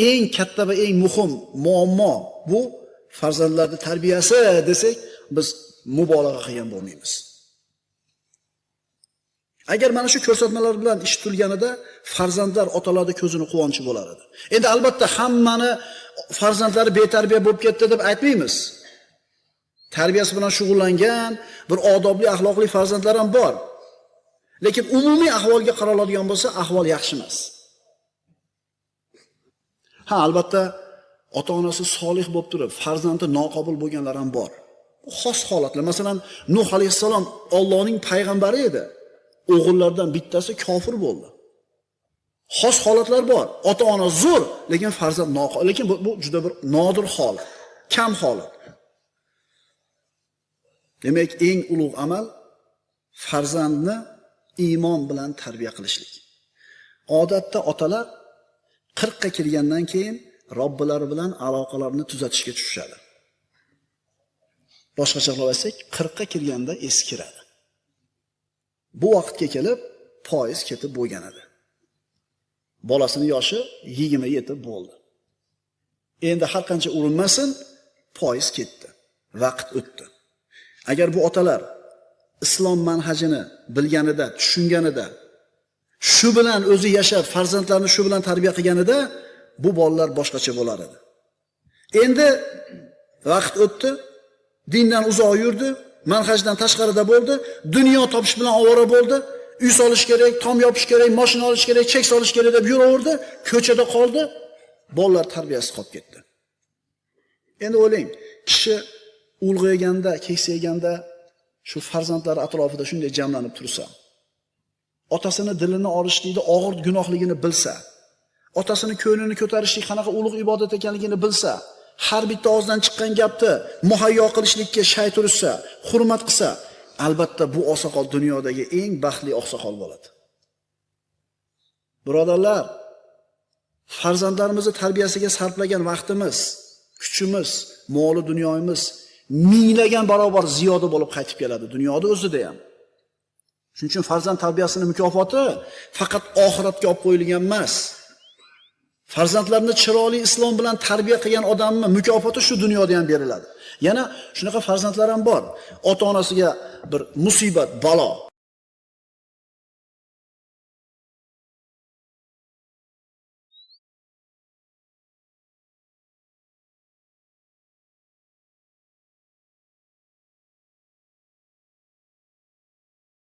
eng katta va eng muhim muammo bu farzandlarning tarbiyasi desak, biz mubolag'a qilgan bo'lmaymiz. Agar mana shu ko'rsatmalar bilan ish tutilganida farzandlar otalarning ko'zini quvonchi bo'lar edi. Endi albatta hammani farzandlari betarbiya bo'lib ketdi deb aytmaymiz. Tarbiyasi bilan shug'ullangan, bir odobli, axloqli farzandlar ham bor. Lekin umumiy ahvolga qaraladigan bo'lsa, ahvol yaxshi emas. Ha, albatta ota-onasi solih bo'lib turib, farzandi noqobil bo'lganlar ham bor. Bu xos holatlar. Masalan, Nuh alayhissalom Allohning payg'ambari edi. O'g'illardan bittasi kofir bo'ldi. Xos holatlar bor. Ota-ona zo'r, lekin farzand noqobil. Lekin bu juda bir nodir holat, kam holat. Demak, eng ulug' amal farzandni iymon bilan tarbiya qilishlik. Odatda otalar 40 ga kirgandan keyin Robbilari bilan aloqalarini tuzatishga tushishadi. Boshqacha qilib aytsak, 40 ga kirganda eskiradi. Bu vaqtga kelib foiz ketib bo'lgan edi. Bolasining yoshi 20 yetib bo'ldi. Endi har qancha urinmasin, foiz ketdi. Vaqt o'tdi. Agar bu otalar islom manhajini bilganida, tushunganida, shu bilan o'zi yashab, farzandlarini shu bilan tarbiya qilganida, bu bolalar boshqacha bo'lar edi. Endi vaqt o'tdi, dindan uzoq yurdi, manhajdan tashqarida bo'ldi, dunyo topish bilan ovora bo'ldi, uy solish kerak, tom yopish kerak, mashina olish kerak, chek solish kerak deb yuraverdi, ko'chada qoldi, bolalar tarbiyasi qolib ketdi. Endi o'ylang, kishi ulg'ayganda, keksayganda shu farzandlari atrofida shunday jamlanib tursa, otasini dilini olishlikda og'ir gunohligini bilsa, otasini ko'nglini ko'tarishlik qanaqa ulug' ibodat ekanligini bilsa, har bitta og'izdan chiqqan gapni muhayyo qilishlikka shay tursa, hurmat qilsa, albatta bu oqsoqol dunyodagi eng baxtli oqsoqol bo'ladi. Birodarlar, farzandlarimizni tarbiyasiga sarflagan vaqtimiz, kuchimiz, moli dunyomiz minglagan barobar ziyoda bo'lib qaytib keladi dunyoda o'zida ham. Shuning uchun farzand tarbiyasining mukofoti faqat oxiratga olib qo'yilgan emas. Farzandlarni chiroyli islom bilan tarbiya qilgan odamning mukofoti shu dunyoda ham beriladi. Yana shunaqa farzandlar ham bor. Ota-onasiga bir musibat, balo